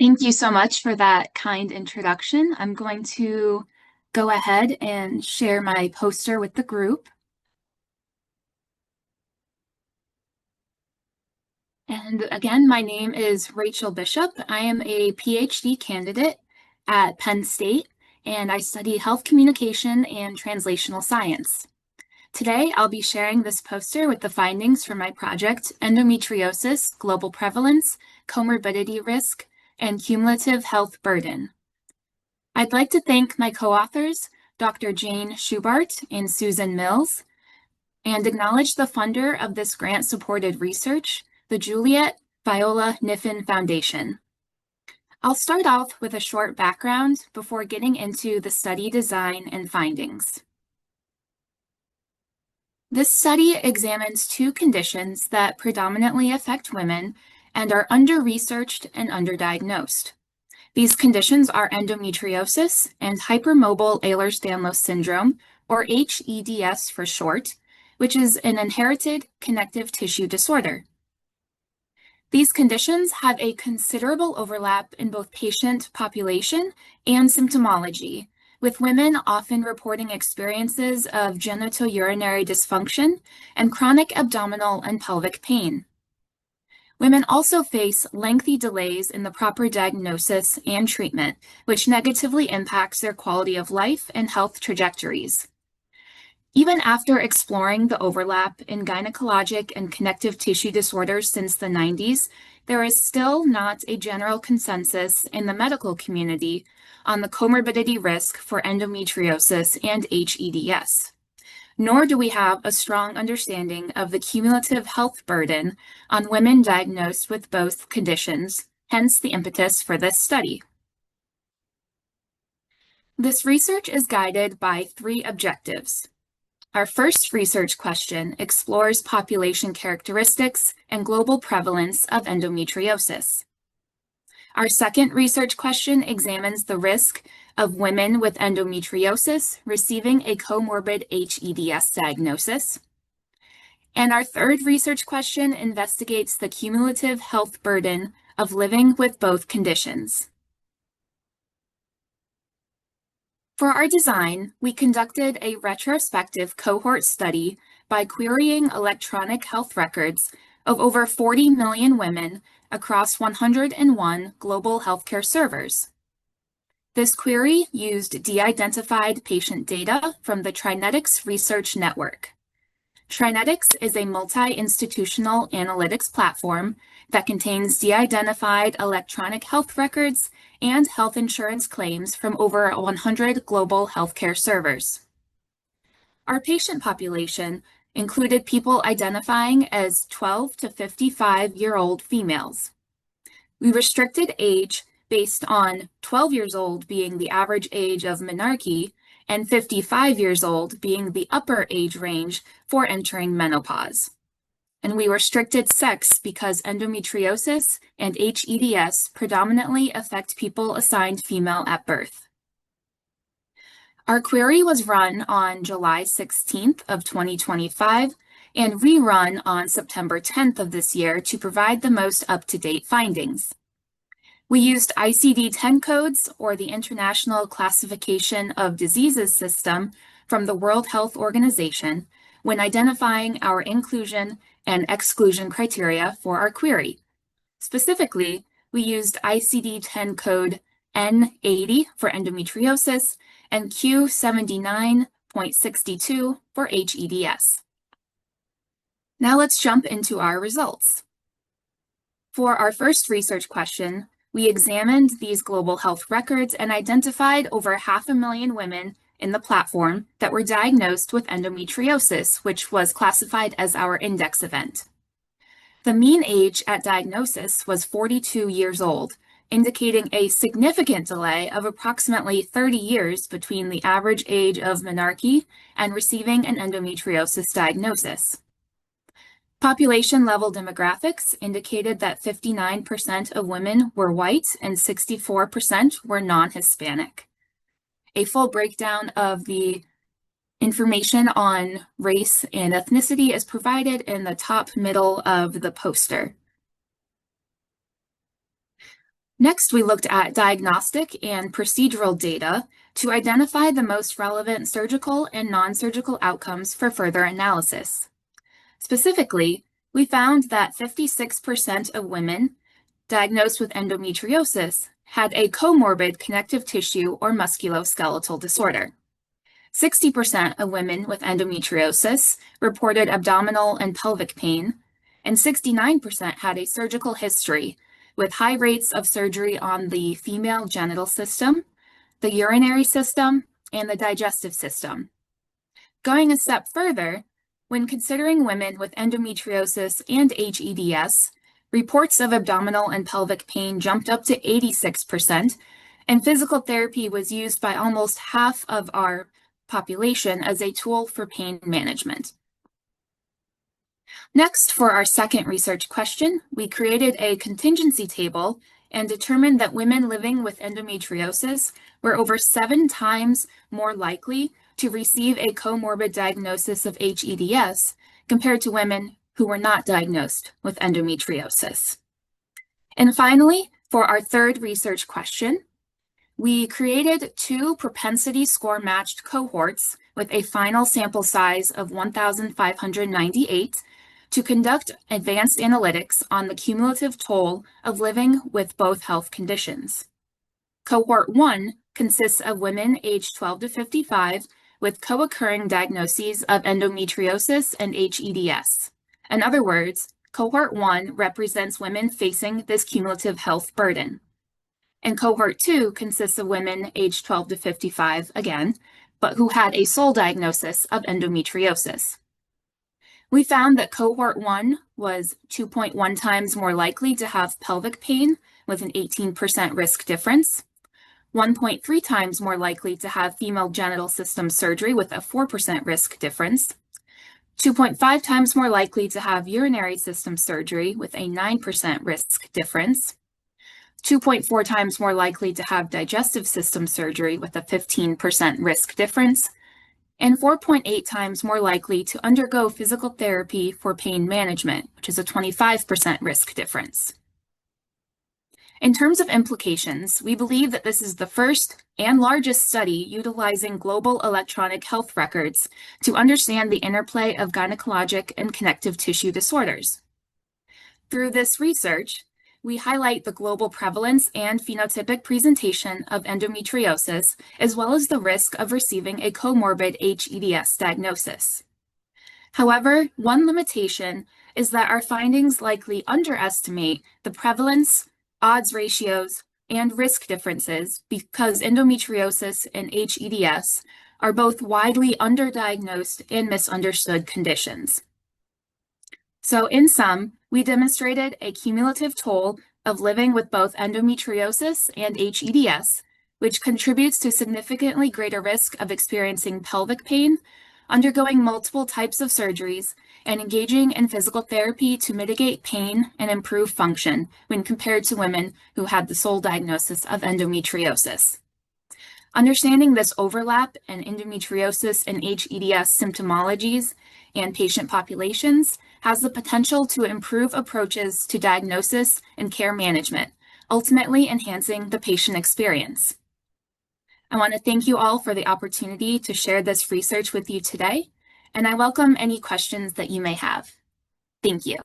Thank you so much for that kind introduction. I'm going to go ahead and share my poster with the group. And again, my name is Rachael Bishop. I am a PhD candidate at Penn State, and I study health communication and translational science. Today, I'll be sharing this poster with the findings from my project, Endometriosis, Global Prevalence, Comorbidity Risk, and Cumulative Health Burden. I'd like to thank my co-authors, Dr. Jane Schubart and Susan Mills, and acknowledge the funder of this grant-supported research, the Juliet Viola Niffen Foundation. I'll start off with a short background before getting into the study design and findings. This study examines two conditions that predominantly affect women and are under-researched and underdiagnosed. These conditions are endometriosis and hypermobile Ehlers-Danlos syndrome, or HEDS for short, which is an inherited connective tissue disorder. These conditions have a considerable overlap in both patient population and symptomology, with women often reporting experiences of genitourinary dysfunction and chronic abdominal and pelvic pain. Women also face lengthy delays in the proper diagnosis and treatment, which negatively impacts their quality of life and health trajectories. Even after exploring the overlap in gynecologic and connective tissue disorders since the 90s, there is still not a general consensus in the medical community on the comorbidity risk for endometriosis and HEDS. Nor do we have a strong understanding of the cumulative health burden on women diagnosed with both conditions, hence the impetus for this study. This research is guided by three objectives. Our first research question explores population characteristics and global prevalence of endometriosis. Our second research question examines the risk of women with endometriosis receiving a comorbid HEDS diagnosis. And our third research question investigates the cumulative health burden of living with both conditions. For our design, we conducted a retrospective cohort study by querying electronic health records of over 40 million women across 101 global healthcare servers. This query used de-identified patient data from the Trinetics Research Network. Trinetics is a multi-institutional analytics platform that contains de-identified electronic health records and health insurance claims from over 100 global healthcare servers. Our patient population included people identifying as 12 to 55-year-old females. We restricted age based on 12 years old being the average age of menarche and 55 years old being the upper age range for entering menopause. And we restricted sex because endometriosis and HEDS predominantly affect people assigned female at birth. Our query was run on July 16th of 2025 and rerun on September 10th of this year to provide the most up-to-date findings. We used ICD-10 codes, or the International Classification of Diseases system from the World Health Organization, when identifying our inclusion and exclusion criteria for our query. Specifically, we used ICD-10 code N80 for endometriosis and Q79.62 for HEDS. Now let's jump into our results. For our first research question, we examined these global health records and identified over 500,000 women in the platform that were diagnosed with endometriosis, which was classified as our index event. The mean age at diagnosis was 42 years old, indicating a significant delay of approximately 30 years between the average age of menarche and receiving an endometriosis diagnosis. Population-level demographics indicated that 59% of women were white and 64% were non-Hispanic. A full breakdown of the information on race and ethnicity is provided in the top middle of the poster. Next, we looked at diagnostic and procedural data to identify the most relevant surgical and non-surgical outcomes for further analysis. Specifically, we found that 56% of women diagnosed with endometriosis had a comorbid connective tissue or musculoskeletal disorder. 60% of women with endometriosis reported abdominal and pelvic pain, and 69% had a surgical history with high rates of surgery on the female genital system, the urinary system, and the digestive system. Going a step further, when considering women with endometriosis and HEDS, reports of abdominal and pelvic pain jumped up to 86%, and physical therapy was used by almost half of our population as a tool for pain management. Next, for our second research question, we created a contingency table and determined that women living with endometriosis were over 7 times more likely to receive a comorbid diagnosis of HEDS compared to women who were not diagnosed with endometriosis. And finally, for our third research question, we created 2 propensity score matched cohorts with a final sample size of 1,598 to conduct advanced analytics on the cumulative toll of living with both health conditions. Cohort 1 consists of women aged 12 to 55 with co-occurring diagnoses of endometriosis and HEDS. In other words, Cohort 1 represents women facing this cumulative health burden. And Cohort 2 consists of women aged 12 to 55 again, but who had a sole diagnosis of endometriosis. We found that Cohort 1 was 2.1 times more likely to have pelvic pain with an 18% risk difference, 1.3 times more likely to have female genital system surgery with a 4% risk difference, 2.5 times more likely to have urinary system surgery with a 9% risk difference, 2.4 times more likely to have digestive system surgery with a 15% risk difference, and 4.8 times more likely to undergo physical therapy for pain management, which is a 25% risk difference. In terms of implications, we believe that this is the first and largest study utilizing global electronic health records to understand the interplay of gynecologic and connective tissue disorders. Through this research, we highlight the global prevalence and phenotypic presentation of endometriosis, as well as the risk of receiving a comorbid HEDS diagnosis. However, one limitation is that our findings likely underestimate the prevalence, odds ratios, and risk differences because endometriosis and HEDS are both widely underdiagnosed and misunderstood conditions. So in sum, we demonstrated a cumulative toll of living with both endometriosis and HEDS, which contributes to significantly greater risk of experiencing pelvic pain, undergoing multiple types of surgeries, and engaging in physical therapy to mitigate pain and improve function when compared to women who had the sole diagnosis of endometriosis. Understanding this overlap in endometriosis and HEDS symptomologies and patient populations has the potential to improve approaches to diagnosis and care management, ultimately enhancing the patient experience. I want to thank you all for the opportunity to share this research with you today, and I welcome any questions that you may have. Thank you.